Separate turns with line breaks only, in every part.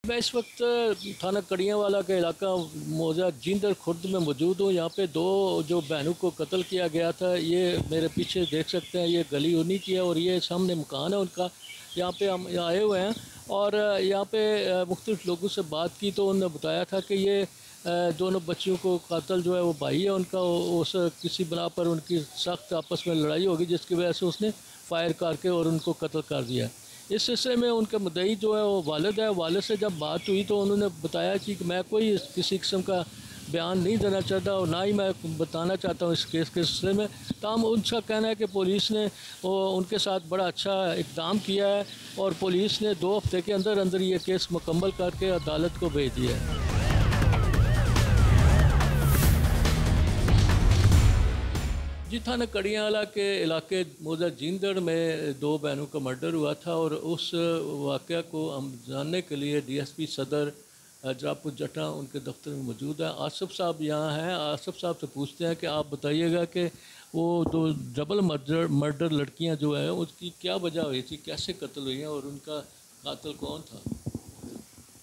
मैं इस वक्त थाना कड़ियांवाला का इलाका मौजा जिंद और खुर्द में मौजूद हूँ। यहाँ पे दो जो बहनों को कत्ल किया गया था, ये मेरे पीछे देख सकते हैं, ये गली उन्हीं की है और ये सामने मकान है उनका। यहाँ पे हम आए हुए हैं और यहाँ पे मुख्तलिफ लोगों से बात की तो उन्होंने बताया था कि ये दोनों बच्चियों को कातल जो है वो भाई है उनका, उस किसी बना पर उनकी सख्त आपस में लड़ाई होगी जिसकी वजह से उसने फायर करके और उनको कत्ल कर दिया। इस सिलसिले में उनके मुद्दई जो है वो वालिद है। वालिद से जब बात हुई तो उन्होंने बताया कि मैं कोई किसी किस्म का बयान नहीं देना चाहता और ना ही मैं बताना चाहता हूँ इस केस के सिलसिले में। ताहम उनका कहना है कि पुलिस ने उनके साथ बड़ा अच्छा इक़दाम किया है और पुलिस ने 2 हफ्ते के अंदर अंदर ये केस मुकम्मल करके अदालत को भेज दिया है। जी, थाना कड़ियांवाला के इलाके मौजा जिंदड़ में 2 बहनों का मर्डर हुआ था और उस वाक़या को हम जानने के लिए DSP सदर जरापुर जटा उनके दफ्तर में मौजूद है। आसिफ साहब यहाँ हैं। आसिफ साहब से पूछते हैं कि आप बताइएगा कि वो 2 डबल मर्डर लड़कियाँ जो हैं उसकी क्या वजह हुई थी, कैसे कत्ल हुई हैं और उनका कातिल कौन था?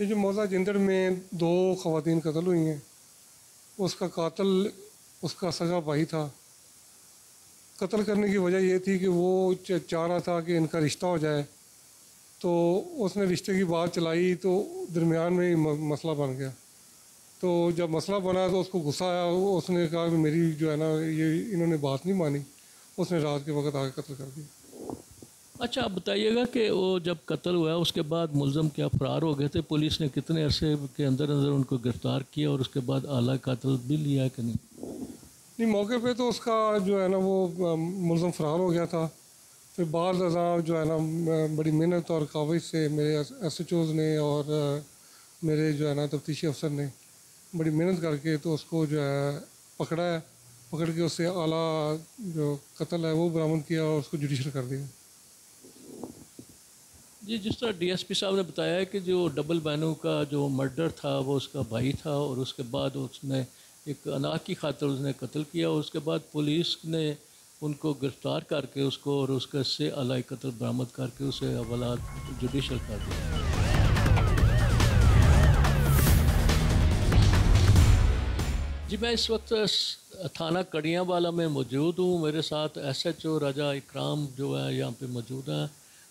ये जो मौजा जिंदड़ में 2 ख़वातीन कत्ल हुई हैं, उसका कातिल उसका सगा भाई था। कत्ल करने की वजह ये थी कि वो चाह रहा था कि इनका रिश्ता हो जाए, तो उसने रिश्ते की बात चलाई तो दरमियान में ही मसला बन गया। तो जब मसला बना तो उसको गुस्सा आया, उसने कहा कि मेरी जो है ना ये इन्होंने बात नहीं मानी, उसने रात के वक्त आके कत्ल कर दिया।
अच्छा, आप बताइएगा कि वो जब कत्ल हुआ उसके बाद मुलज़म क्या फ़रार हो गए थे? पुलिस ने कितने अरसे के अंदर अंदर उनको गिरफ़्तार किया और उसके बाद आला कातिल भी लिया है कि नहीं?
नहीं, मौके पे तो उसका जो है ना वो मुलज़म फ़रार हो गया था। फिर बाद अज़ा जो है ना बड़ी मेहनत और काविश से मेरे SHOs ने और मेरे जो है ना तफ्तीशी अफसर ने बड़ी मेहनत करके तो उसको जो है पकड़ा है। पकड़ के उससे आला जो कत्ल है वो बरामद किया और उसको जुडिशल कर दिया।
जी, जिस तरह DSP साहब ने बताया है कि जो डबल बहनों का जो मर्डर था वो उसका भाई था और उसके बाद उसने एक अनाक की खातिर उसने कत्ल किया और उसके बाद पुलिस ने उनको गिरफ़्तार करके उसको और उसके से अलाई कत्ल बरामद करके उसे हवाला जुडिशल कर दिया। जी, मैं इस वक्त थाना कड़ियांवाला में मौजूद हूँ। मेरे साथ SHO राजा इकराम जो है यहाँ पे मौजूद हैं।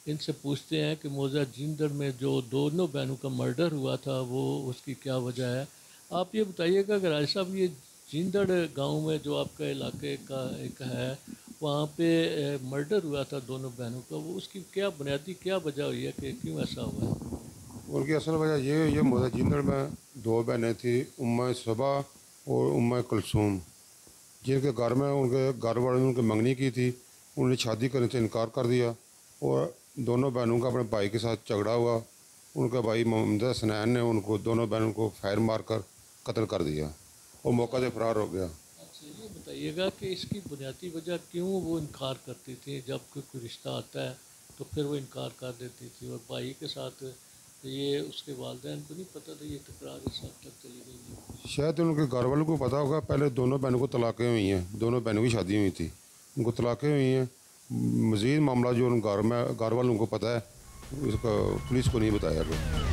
इनसे पूछते हैं कि मौजा जिंदड़ में जो दोनों बहनों का मर्डर हुआ था वो उसकी क्या वजह है। आप ये बताइएगा कि राज साहब, ये जिंदड़ गांव में जो आपका इलाके का एक है वहाँ पे मर्डर हुआ था दोनों बहनों का, वो उसकी क्या बुनियादी क्या वजह हुई है कि क्यों ऐसा हुआ है?
उनकी असल वजह ये मौजा जिंदड़ में 2 बहनें थी, उम्मा सबा और उम्मा कुलसूम, जिनके घर में उनके घर वालों ने उनकी मंगनी की थी। उन्होंने शादी करने से इनकार कर दिया और दोनों बहनों का अपने भाई के साथ झगड़ा हुआ। उनका भाई मोहम्मद हसनैन ने उनको दोनों बहनों को फायर मार कर कत्ल कर दिया और मौका से फरार हो गया।
अच्छा, ये बताइएगा कि इसकी बुनियादी वजह क्यों वो इनकार करती थी? जब कोई रिश्ता आता है तो फिर वो इनकार कर देती थी और भाई के साथ ये उसके वालिदैन को नहीं पता था, ये तकरार इस हद तक चली गई?
शायद उनके घर वालों को पता होगा। पहले दोनों बहनों को तलाक़ें हुई हैं, दोनों बहनों की शादी हुई थी, उनको तलाक़ें हुई हैं। मज़ीद मामला जो उन घर वालों को पता है उसका पुलिस को नहीं बताया गया।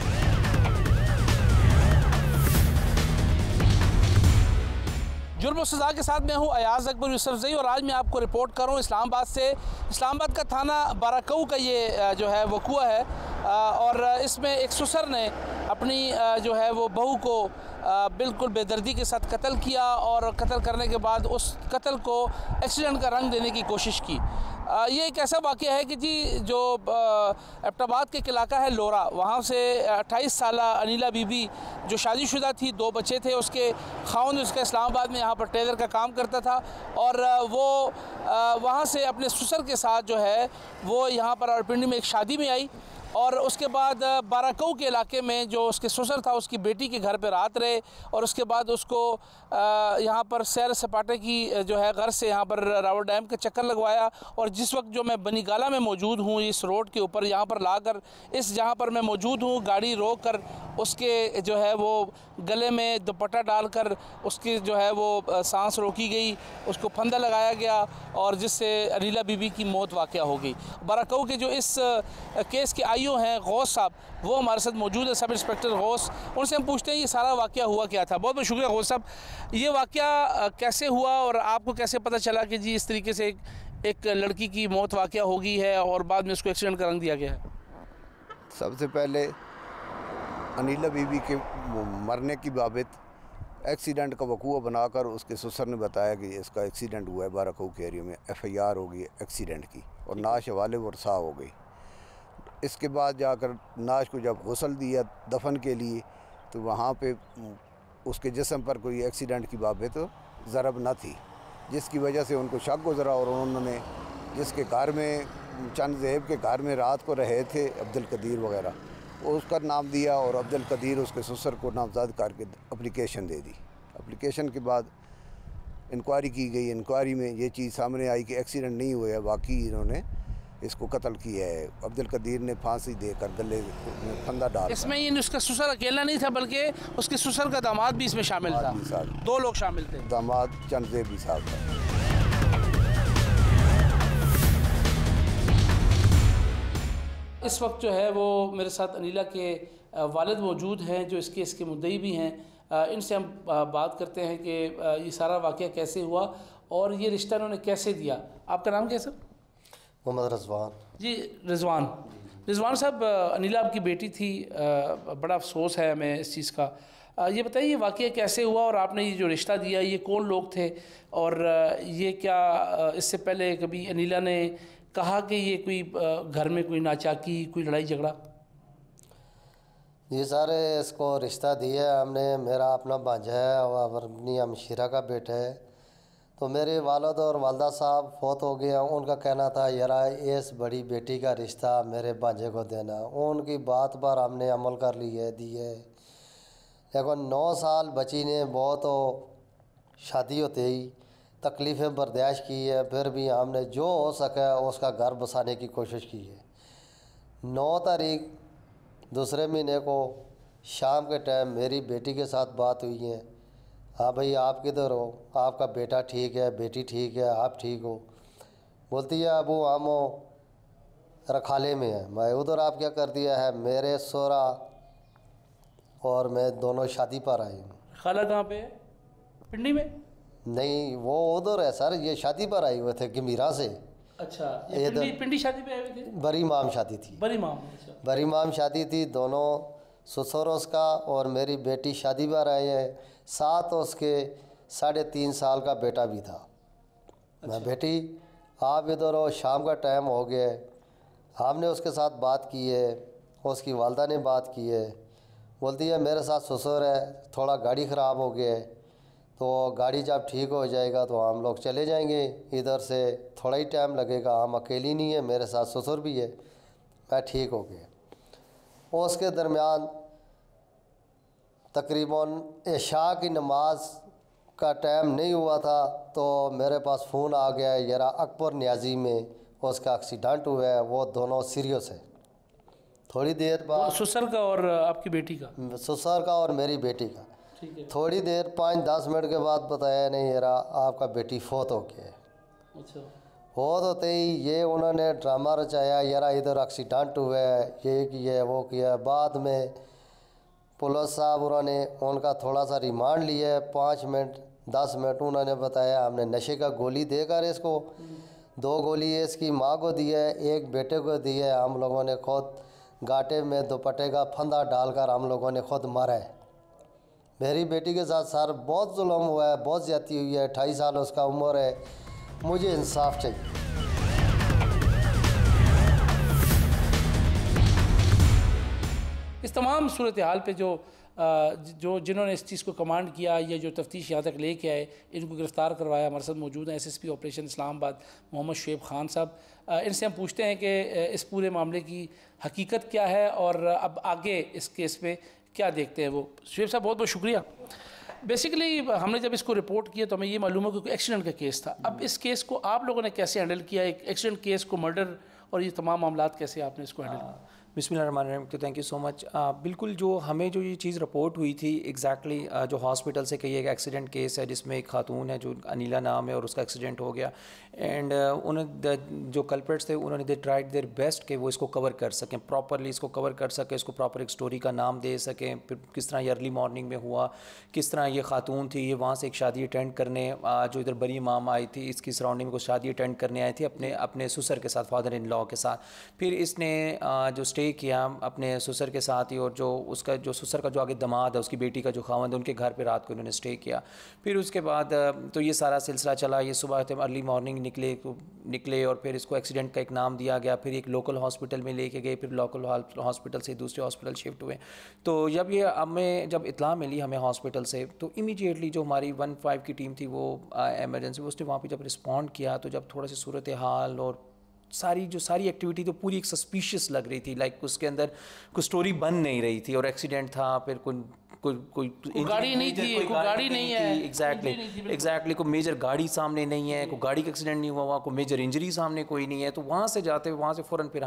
जुर्म और सज़ा के साथ मैं हूँ अयाज़ अकबर यूसुफ़ज़ई और आज मैं आपको रिपोर्ट कर रहा हूँ इस्लामाबाद से। इस्लामाबाद का थाना बाराकऊ का ये जो है वक़ुआ है और इसमें एक ससुर ने अपनी जो है वो बहू को बिल्कुल बेदर्दी के साथ कत्ल किया और कत्ल करने के बाद उस कत्ल को एक्सीडेंट का रंग देने की कोशिश की। ये एक ऐसा वाक़या है कि जी जो एबटाबाद के इलाका है लोरा, वहाँ से 28 साल अनिला बीबी जो शादीशुदा थी, 2 बच्चे थे, उसके खाउंद उसका इस्लामाबाद में यहाँ पर टेलर का काम करता था और वो वहाँ से अपने ससुर के साथ जो है वो यहाँ पर रावलपिंडी में एक शादी में आई और उसके बाद बाराकऊ के इलाके में जो उसके ससुर था उसकी बेटी के घर पर रात रहे और उसके बाद उसको यहाँ पर सैर सपाटे की जो है घर से यहाँ पर रावल डैम का चक्कर लगवाया और जिस वक्त जो मैं बनीगाला में मौजूद हूँ इस रोड के ऊपर यहाँ पर लाकर इस जहाँ पर मैं मौजूद हूँ गाड़ी रोक कर उसके जो है वो गले में दुपट्टा डालकर उसकी जो है वो सांस रोकी गई, उसको फंदा लगाया गया और जिससे अनीला बीबी की मौत वाक़या हो गई। बाराकऊ के जो इस केस के आईओ हैं गौस साहब, वो हमारे साथ मौजूद है, सब इंस्पेक्टर गौस। उनसे हम पूछते हैं ये सारा वाक़या हुआ क्या था। बहुत बहुत शुक्रिया गौस साहब। ये वाक़या कैसे हुआ और आपको कैसे पता चला कि जी इस तरीके से एक लड़की की मौत वाक़या हो गई है और बाद में उसको एक्सीडेंट का रंग दिया गया है?
सबसे पहले अनीला बीबी के मरने की बाबत एक्सीडेंट का वकूआ बनाकर उसके ससुर ने बताया कि इसका एक्सीडेंट हुआ है बाराकऊ के एरिया में, FIR हो गई एक्सीडेंट की और नाश हवाले वर्सा हो गई। इसके बाद जाकर नाश को जब गसल दिया दफन के लिए तो वहाँ पे उसके जिस्म पर कोई एक्सीडेंट की बाबत ज़रब न थी, जिसकी वजह से उनको शक गुजरा और उन्होंने जिसके घर में चंद ज़ेब के घर में रात को रहे थे अब्दुल कदीर वगैरह, उसका नाम दिया और अब्दुल कदीर उसके ससुर को नामज़द करके एप्लीकेशन दे दी। एप्लीकेशन के बाद इंक्वायरी की गई। इंक्वायरी में ये चीज़ सामने आई कि एक्सीडेंट नहीं हुआ है, वाकई इन्होंने इसको कत्ल किया है। अब्दुल कदीर ने फांसी देकर गले में फंदा डाला।
इसमें ये उसका ससुर अकेला नहीं था बल्कि उसके ससुर का दामाद भी इसमें शामिल था। 2 लोग शामिल थे।
दामाद चंद ज़ेबी साहब था।
इस वक्त जो है वो मेरे साथ अनीला के वालिद मौजूद हैं जो इस केस के मुद्दई भी हैं। इनसे हम बात करते हैं कि ये सारा वाक़या कैसे हुआ और ये रिश्ता इन्होंने कैसे दिया। आपका नाम क्या है सर?
मोहम्मद रिजवान।
जी रिजवान साहब, अनीला आपकी बेटी थी, बड़ा अफसोस है हमें इस चीज़ का। ये बताइए ये वाक़या कैसे हुआ और आपने ये जो रिश्ता दिया ये कौन लोग थे और ये क्या इससे पहले कभी अनीला ने कहा कि ये कोई घर में कोई नाचाकी, कोई लड़ाई झगड़ा?
ये सारे इसको रिश्ता दिया हमने, मेरा अपना भांजा है और अपनी हमशीरा का बेटा है। तो मेरे वालिद और वालदा साहब फौत हो गए। उनका कहना था यारा इस बड़ी बेटी का रिश्ता मेरे भांजे को देना। उनकी बात पर हमने अमल कर लिया दी है। लेकिन 9 साल बच्ची ने बहुत शादी होते ही तकलीफ़ें बर्दाश्त की है, फिर भी हमने जो हो सका उसका घर बसाने की कोशिश की है। 9 तारीख दूसरे महीने को शाम के टाइम मेरी बेटी के साथ बात हुई है। हाँ भाई आप किधर हो? आपका बेटा ठीक है, बेटी ठीक है, आप ठीक हो? बोलती है अबू हम रखाले में है। मैं उधर आप क्या कर दिया है? मेरे सोरा और मैं दोनों शादी पर आए हूँ।
खाला कहाँ पे है? पिंडी में?
नहीं वो उधर है सर, ये शादी पर आए हुए थे गमीरा से।
अच्छा, ये पिंडी शादी पे आए हुए थे?
बरी माम शादी थी।
बरी माम, अच्छा।
बरी माम शादी थी। दोनों ससुर उसका और मेरी बेटी शादी पर आए हैं। साथ उसके 3.5 साल का बेटा भी था। अच्छा। मैं बेटी आप इधर हो, शाम का टाइम हो गया। हमने उसके साथ बात की है, उसकी वालदा ने बात की है। बोलती है मेरे साथ ससुर है, थोड़ा गाड़ी ख़राब हो गया है, तो गाड़ी जब ठीक हो जाएगा तो हम लोग चले जाएंगे। इधर से थोड़ा ही टाइम लगेगा, हम अकेली नहीं है, मेरे साथ ससुर भी है। मैं ठीक हो गया। उसके दरमियान तकरीबन इशा की नमाज का टाइम नहीं हुआ था तो मेरे पास फ़ोन आ गया है यारा अकबर न्याजी में उसका एक्सीडेंट हुआ है, वो दोनों सीरियस है। थोड़ी देर बाद
ससुर का और आपकी बेटी का?
ससुर का और मेरी बेटी का।
ठीक है।
थोड़ी देर 5-10 मिनट के बाद बताया नहीं यारा आपका बेटी फौत हो गया है।
अच्छा।
फौत होते ही ये उन्होंने ड्रामा रचाया यारा इधर एक्सीडेंट हुआ है, ये किया वो किया। बाद में पुलिस साहब उन्होंने उनका थोड़ा सा रिमांड लिया, 5 मिनट 10 मिनट। उन्होंने बताया हमने नशे का गोली देकर इसको 2 गोली इसकी माँ को दी है, 1 बेटे को दी है। हम लोगों ने खुद गाटे में दुपट्टे का फंदा डालकर हम लोगों ने खुद मारा है। मेरी बेटी के साथ सर बहुत जुल्म हुआ है, बहुत ज़्यादती हुई है। 28 साल उसका उम्र है। मुझे इंसाफ चाहिए।
इस तमाम सूरत हाल पे जिन्होंने इस चीज़ को कमांड किया या जो तफ्तीश यहाँ तक लेके आए, इनको गिरफ़्तार करवाया, हमारे साथ मौजूद हैं SSP ऑपरेशन इस्लामाबाद मोहम्मद शुएब ख़ान साहब। इनसे हम पूछते हैं कि इस पूरे मामले की हकीकत क्या है और अब आगे इस केस पे क्या देखते हैं वो। शुएब साहब बहुत बहुत शुक्रिया। बेसिकली हमने जब इसको रिपोर्ट किया तो हमें ये मालूम है कि एक्सीडेंट का केस था। अब इस केस को आप लोगों ने कैसे हैंडल किया? एक एक्सीडेंट केस को, मर्डर और ये तमाम मामलात कैसे आपने इसको हैंडल किया?
बिस्मिल्लाहिर्रहमानिर्रहीम। तो थैंक यू सो मच। बिल्कुल जो हमें जो ये चीज़ रिपोर्ट हुई थी एग्जैक्टली जो हॉस्पिटल से कि एक एक्सीडेंट केस है जिसमें एक खातून है जो अनिला नाम है और उसका एक्सीडेंट हो गया एंड उन्होंने जो कल्प्रिट्स थे उन्होंने दे ट्राइड देयर बेस्ट कि वो इसको कवर कर सकें, प्रॉपरली इसको कवर कर सकें, इसको प्रॉपर एक स्टोरी का नाम दे सकें, फिर किस तरह ये अर्ली मॉर्निंग में हुआ, किस तरह ये खातून थी, ये वहाँ से एक शादी अटेंड करने जो इधर बड़ी इमाम आई थी इसकी सराउंडिंग में को शादी अटेंड करने आई थी अपने ससुर के साथ, फादर इन लॉ के साथ। फिर इसने जो स्टे किया अपने ससुर के साथ ही और जो उसका जो ससुर का जो आगे दामाद है उसकी बेटी का जो खावंद है उनके घर पे रात को इन्होंने स्टे किया। फिर उसके बाद तो ये सारा सिलसिला चला, ये सुबह अर्ली मॉर्निंग निकले और फिर इसको एक्सीडेंट का एक नाम दिया गया, फिर एक लोकल हॉस्पिटल में लेके गए, फिर लोकल हॉस्पिटल से दूसरे हॉस्पिटल शिफ्ट हुए। तो जब इत्ला मिली हमें हॉस्पिटल से तो इमीडिएटली जो हमारी 15 की टीम थी वो एमरजेंसी उसने वहाँ पे जब रिस्पॉन्ड किया तो जब थोड़ा सी सूरत हाल और सारी एक्टिविटी तो पूरी एक सस्पिशियस लग रही थी, लाइक उसके अंदर कोई स्टोरी बन नहीं रही थी और एक्सीडेंट था, फिर कोई
गाड़ी नहीं थी, कोई गाड़ी नहीं है,
एग्जैक्टली कोई मेजर गाड़ी सामने नहीं है, कोई गाड़ी का एक्सीडेंट नहीं हुआ, कोई मेजर इंजरी सामने कोई नहीं है। तो वहाँ से जाते हुए वहाँ से फ़ौरन फिर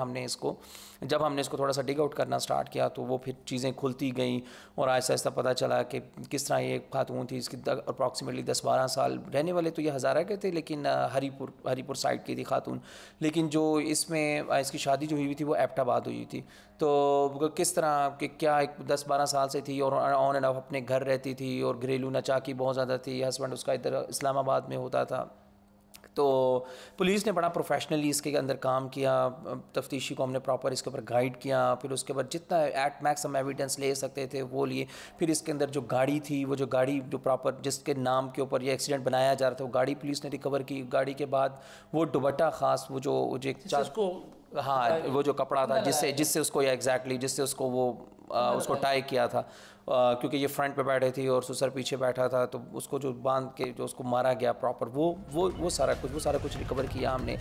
जब हमने इसको थोड़ा सा डिग आउट करना स्टार्ट किया तो वो फिर चीज़ें खुलती गई और आहिस्ता आहिस्ता पता चला कि किस तरह ये खातून थी, इसकी अप्रॉक्सीमेटली 10-12 साल रहने वाले तो ये हज़ारा के थे लेकिन हरीपुर साइड की थी खातून, लेकिन जो इसमें इसकी शादी जो हुई थी वो एबटाबाद हुई थी। तो किस तरह कि क्या एक 10-12 साल से थी और ऑन एंड ऑफ अपने घर रहती थी और घरेलू नचाकी बहुत ज़्यादा थी, हस्बैंड उसका इधर इस्लामाबाद में होता था। तो पुलिस ने बड़ा प्रोफेशनली इसके अंदर काम किया, तफ्तीशी को हमने प्रॉपर इसके ऊपर गाइड किया, फिर उसके बाद जितना एट मैक्स हम एविडेंस ले सकते थे वो लिए। फिर इसके अंदर जो गाड़ी थी वो जो गाड़ी जो प्रॉपर जिसके नाम के ऊपर ये एक्सीडेंट बनाया जा रहा था वो गाड़ी पुलिस ने रिकवर की। गाड़ी के बाद वो दुपट्टा ख़ास वो जो हाँ वो जो कपड़ा था जिससे उसको एग्जैक्टली जिससे उसको वो उसको टाई किया था क्योंकि ये फ्रंट पे बैठे थी और ससुर पीछे बैठा था तो उसको जो बांध के जो उसको मारा गया प्रॉपर वो सारा कुछ रिकवर किया हमने।